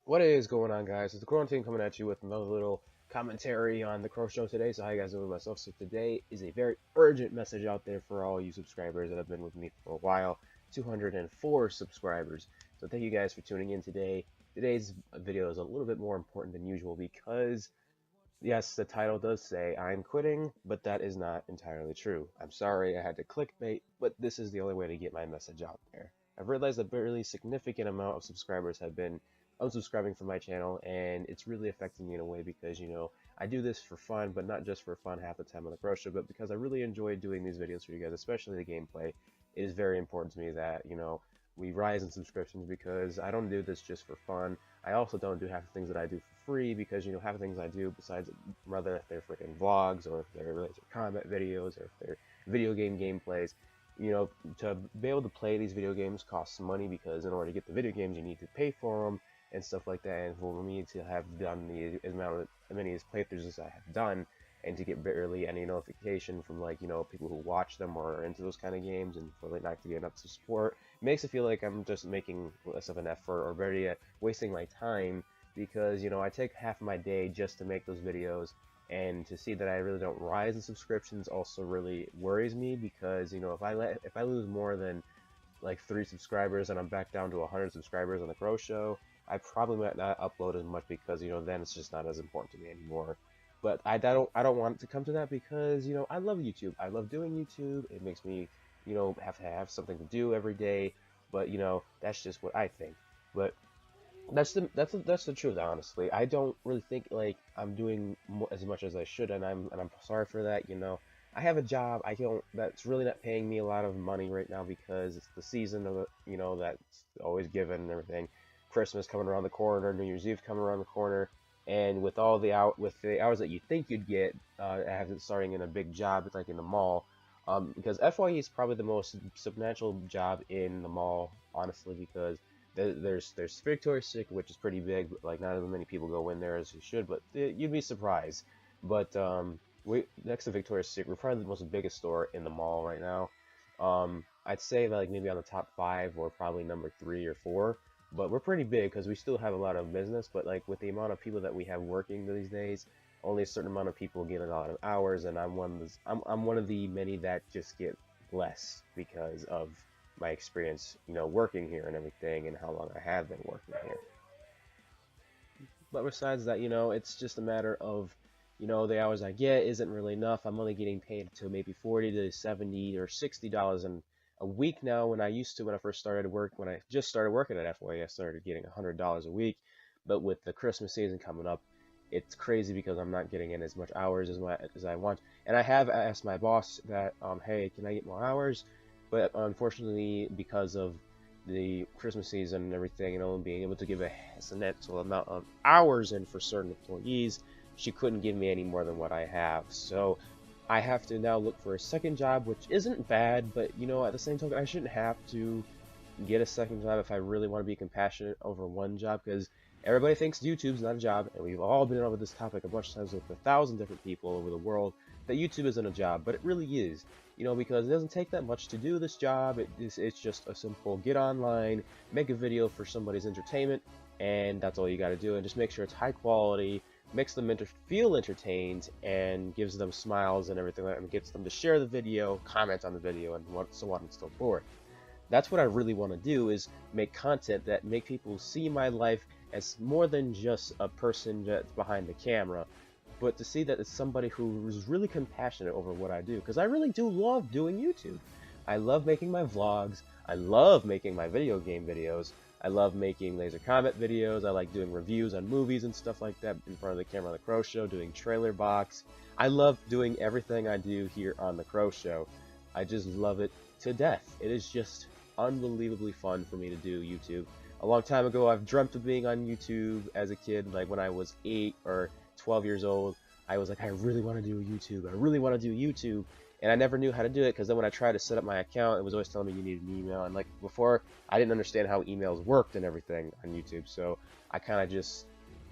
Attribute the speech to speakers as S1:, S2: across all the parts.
S1: What is going on, guys? It's the Quarantine coming at you with another little commentary on the Crow Show today. So how you guys doing with myself? So today is a very urgent message out there for all you subscribers that have been with me for a while. 204 subscribers. So thank you guys for tuning in today. Today's video is a little bit more important than usual because, yes, the title does say I'm quitting, but that is not entirely true. I'm sorry I had to clickbait, but this is the only way to get my message out there. I've realized a really significant amount of subscribers have been unsubscribing from my channel, and it's really affecting me in a way because, I do this for fun, but not just for fun half the time on the CrowShow, but because I really enjoy doing these videos for you guys, especially the gameplay. It is very important to me that, we rise in subscriptions because I don't do this just for fun. I also don't do half the things that I do for free because, half the things I do, besides whether they're freaking vlogs or if they're laser comment videos or if they're video game gameplays, to be able to play these video games costs money because in order to get the video games, you need to pay for them and stuff like that. And for me to have done the amount of many playthroughs as I have done, and to get barely any notification from people who watch them or are into those kind of games, and for not to get enough support, it makes it feel like I'm just making less of an effort or very wasting my time because I take half of my day just to make those videos, and to see that I really don't rise in subscriptions also really worries me because if I lose more than like 3 subscribers and I'm back down to 100 subscribers on the Crow Show, I probably might not upload as much because then it's just not as important to me anymore. But I don't want it to come to that because I love YouTube. I love doing YouTube. It makes me have to have something to do every day. But that's just what I think. But that's the truth, honestly. I don't really think like I'm doing as much as I should, and I'm sorry for that. I have a job. That's really not paying me a lot of money right now because it's the season of that's always given and everything. Christmas coming around the corner, New Year's Eve coming around the corner, and with the hours that you think you'd get, having starting in a big job like in the mall, because FYE is probably the most substantial job in the mall, honestly, because there's Victoria's Secret, which is pretty big, but like not as many people go in there as you should, but you'd be surprised. But next to Victoria's Secret, we're probably the most biggest store in the mall right now. I'd say like maybe on the top 5 or probably number 3 or 4. But we're pretty big because we still have a lot of business, but like with the amount of people that we have working these days, only a certain amount of people get a lot of hours, and I'm one of the many that just get less because of my experience, working here and everything, and how long I have been working here. But besides that, it's just a matter of, the hours I get isn't really enough. I'm only getting paid to maybe 40 to 70 or $60 a week now. When I first started work, when I just started working at FYE, I started getting $100 a week. But with the Christmas season coming up, it's crazy because I'm not getting in as much hours as I want. And I have asked my boss that, hey, can I get more hours? But unfortunately, because of the Christmas season and everything, and being able to give a substantial amount of hours in for certain employees, she couldn't give me any more than what I have. So I have to now look for a second job, which isn't bad, but at the same token, I shouldn't have to get a second job if I really want to be compassionate over one job, because everybody thinks YouTube's not a job, and we've all been over this topic a bunch of times with 1,000 different people over the world, that YouTube isn't a job, but it really is, because it doesn't take that much to do this job. It's just a simple get online, make a video for somebody's entertainment, and that's all you got to do, and just make sure it's high quality, makes them feel entertained, and gives them smiles and everything like that, and gets them to share the video, comment on the video, and so on and so forth. That's what I really want to do, is make content that make people see my life as more than just a person that's behind the camera, but to see that it's somebody who is really compassionate over what I do, because I really do love doing YouTube. I love making my vlogs, I love making my video game videos, I love making laser comment videos. I like doing reviews on movies and stuff like that in front of the camera on the Crow Show, doing trailer box. I love doing everything I do here on the Crow Show. I just love it to death. It is just unbelievably fun for me to do YouTube. A long time ago, I've dreamt of being on YouTube as a kid, like when I was 8 or 12 years old. I was like, I really want to do YouTube. I really want to do YouTube. And I never knew how to do it, because then when I tried to set up my account, it was always telling me you needed an email. And like before, I didn't understand how emails worked and everything on YouTube. So I kind of just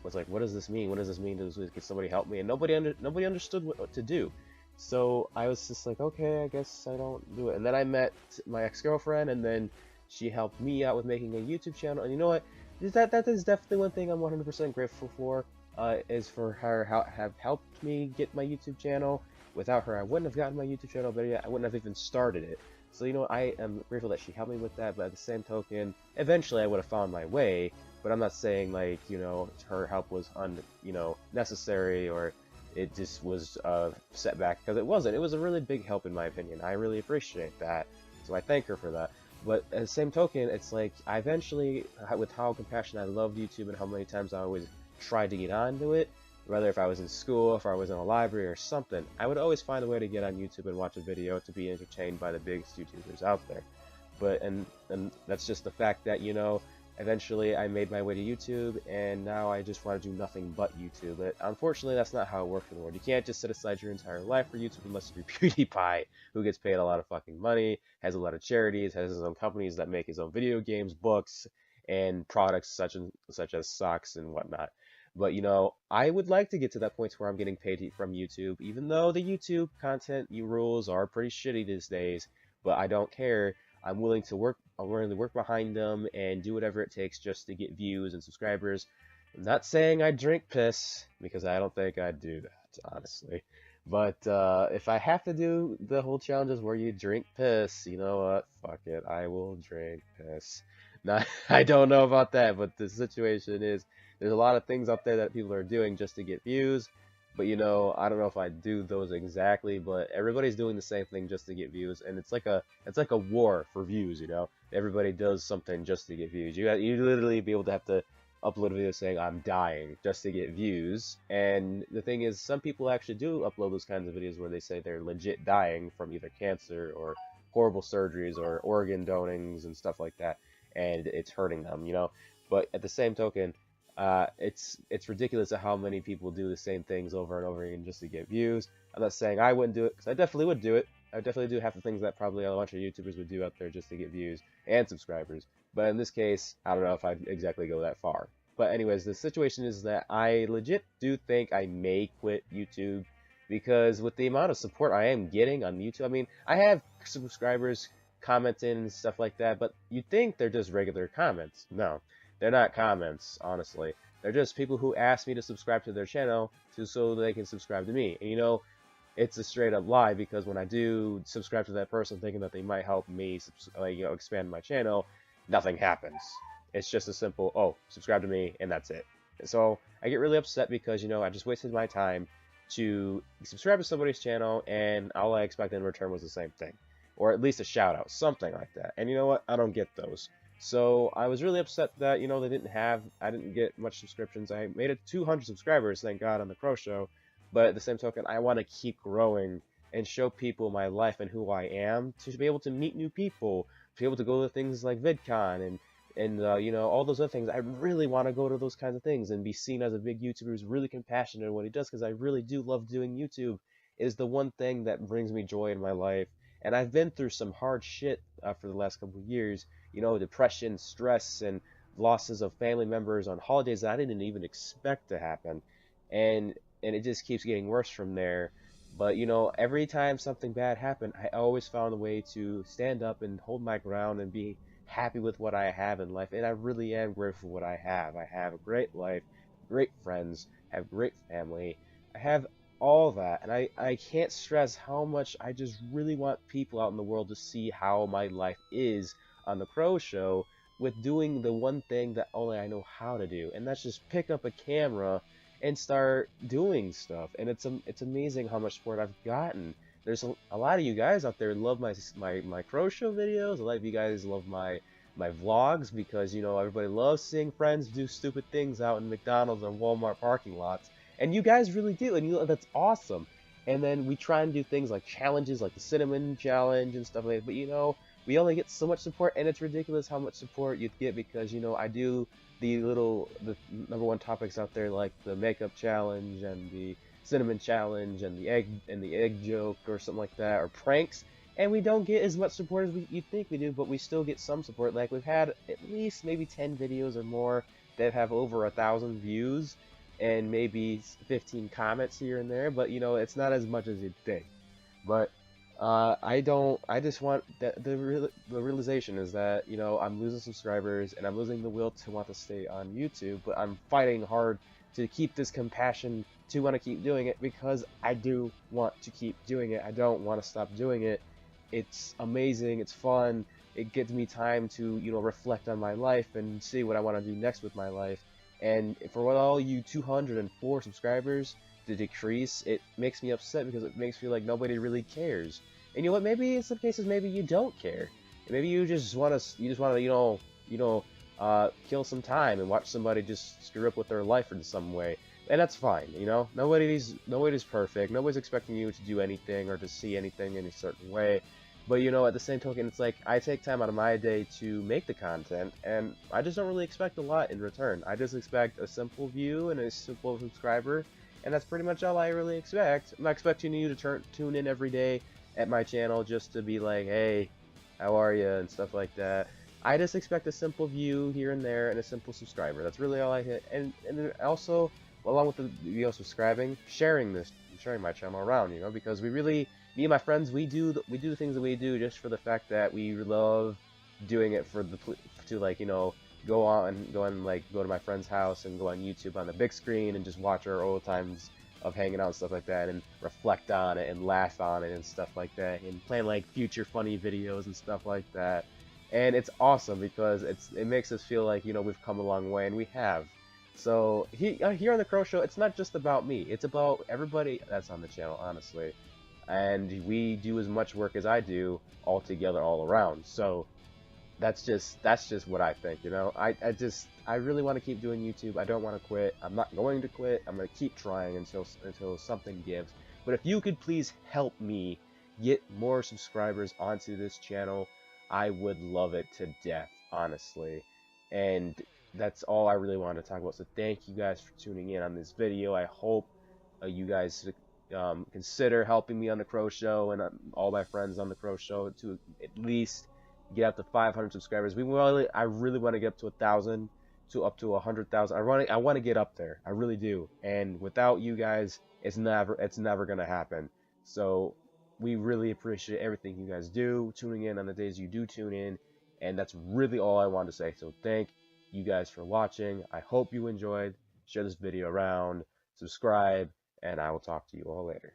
S1: was like, what does this mean? What does this mean? Can somebody help me? And nobody understood what to do. So I was just like, okay, I guess I don't do it. And then I met my ex-girlfriend, and then she helped me out with making a YouTube channel. And you know what? that is definitely one thing I'm 100% grateful for. Is for her have helped me get my YouTube channel. Without her, I wouldn't have gotten my YouTube channel, but yeah, I wouldn't have even started it. So I am grateful that she helped me with that. But at the same token, eventually I would have found my way. But I'm not saying like her help was necessary, or it just was a setback, because it wasn't. It was a really big help in my opinion. I really appreciate that, so I thank her for that. But at the same token, it's like I eventually, with how compassionate I loved YouTube and how many times I always tried to get onto it, whether if I was in school, if I was in a library or something, I would always find a way to get on YouTube and watch a video to be entertained by the biggest YouTubers out there. But and that's just the fact that eventually I made my way to YouTube, and now I just want to do nothing but YouTube. But unfortunately, that's not how it works in the world. You can't just set aside your entire life for YouTube unless you're PewDiePie, who gets paid a lot of fucking money, has a lot of charities, has his own companies that make his own video games, books, and products such as socks and whatnot. But I would like to get to that point where I'm getting paid from YouTube, even though the YouTube content rules are pretty shitty these days. But I don't care. I'm willing to work behind them and do whatever it takes just to get views and subscribers. I'm not saying I drink piss, because I don't think I'd do that, honestly. But if I have to do the whole challenges where you drink piss, you know what? Fuck it. I will drink piss. Not, I don't know about that, but the situation is there's a lot of things out there that people are doing just to get views. But I don't know if I do those exactly, but everybody's doing the same thing just to get views, and it's like a war for views. Everybody does something just to get views. You literally be able to have to upload a video saying I'm dying just to get views. And the thing is, some people actually do upload those kinds of videos where they say they're legit dying from either cancer or horrible surgeries or organ donings and stuff like that, and it's hurting them. But at the same token, it's ridiculous at how many people do the same things over and over again just to get views. I'm not saying I wouldn't do it, because I definitely would do it. I definitely do half the things that probably a bunch of YouTubers would do out there just to get views and subscribers. But in this case, I don't know if I'd exactly go that far. But anyways, the situation is that I legit do think I may quit YouTube, because with the amount of support I am getting on YouTube, I mean, I have subscribers commenting and stuff like that, but you'd think they're just regular comments. No. They're not comments, honestly. They're just people who ask me to subscribe to their channel so they can subscribe to me. And it's a straight up lie, because when I do subscribe to that person thinking that they might help me expand my channel, nothing happens. It's just a simple, oh, subscribe to me, and that's it. So I get really upset because I just wasted my time to subscribe to somebody's channel, and all I expected in return was the same thing, or at least a shout out, something like that. And you know what? I don't get those. So I was really upset that I didn't get much subscriptions. I made it 200 subscribers, thank God, on the CrowShow. But at the same token, I want to keep growing and show people my life and who I am, to be able to meet new people, to be able to go to things like VidCon and all those other things. I really want to go to those kinds of things and be seen as a big YouTuber who's really compassionate in what he does, because I really do love doing YouTube. It is the one thing that brings me joy in my life. And I've been through some hard shit for the last couple of years. Depression, stress, and losses of family members on holidays that I didn't even expect to happen. And it just keeps getting worse from there. But, every time something bad happened, I always found a way to stand up and hold my ground and be happy with what I have in life. And I really am grateful for what I have. I have a great life, great friends, have great family. I have all that. And I can't stress how much I just really want people out in the world to see how my life is on the CrowShow, with doing the one thing that only I know how to do, and that's just pick up a camera and start doing stuff. And it's amazing how much support I've gotten. There's a lot of you guys out there love my CrowShow videos. A lot of you guys love my vlogs, because everybody loves seeing friends do stupid things out in McDonald's or Walmart parking lots, and you guys really do, and that's awesome. And then we try and do things like challenges, like the cinnamon challenge and stuff like that. But we only get so much support, and it's ridiculous how much support you'd get, because I do the number one topics out there, like the makeup challenge and the cinnamon challenge and the egg joke or something like that, or pranks, and we don't get as much support as you'd think we do, but we still get some support. Like, we've had at least maybe 10 videos or more that have over 1,000 views and maybe 15 comments here and there, but it's not as much as you'd think. But I just want that the realization is that, you know, I'm losing subscribers and I'm losing the will to want to stay on YouTube, but I'm fighting hard to keep this compassion to want to keep doing it because I do want to keep doing it. I don't want to stop doing it. It's amazing. It's fun. It gives me time to, you know, reflect on my life and see what I want to do next with my life. And for all you 204 subscribers to decrease, it makes me upset because it makes me feel like nobody really cares. And you know what? Maybe in some cases, maybe you don't care. Maybe you just want to, kill some time and watch somebody just screw up with their life in some way. And that's fine, you know. Nobody's perfect. Nobody's expecting you to do anything or to see anything in a certain way. But you know, at the same token, it's like I take time out of my day to make the content, and I just don't really expect a lot in return. I just expect a simple view and a simple subscriber, and that's pretty much all I really expect. I'm not expecting you to tune in every day at my channel just to be like, hey, how are you, and stuff like that. I just expect a simple view here and there and a simple subscriber. That's really all I hit. And then also, along with the subscribing, sharing my channel around, you know, because me and my friends, we do the things that we do just for the fact that we love doing it for to like, you know, go to my friend's house and go on YouTube on the big screen and just watch our old times of hanging out and stuff like that and reflect on it and laugh on it and stuff like that and plan like future funny videos and stuff like that. And it's awesome because it makes us feel like, you know, we've come a long way, and we have. So here on the Crow Show, it's not just about me. It's about everybody that's on the channel, honestly. And we do as much work as I do all together, all around. So that's just what I think, you know. I really want to keep doing YouTube. I don't want to quit. I'm not going to quit. I'm going to keep trying until something gives. But if you could please help me get more subscribers onto this channel, I would love it to death, honestly. And that's all I really wanted to talk about. So thank you guys for tuning in on this video. I hope you guys consider helping me on the Crow Show and all my friends on the Crow Show to at least get up to 500 subscribers. I really want to get up to 1,000, to up to 100,000. I want to get up there. I really do. And without you guys, it's never gonna happen. So we really appreciate everything you guys do, tuning in on the days you do tune in, and that's really all I want to say. So thank you guys for watching. I hope you enjoyed. Share this video around, subscribe, and I will talk to you all later.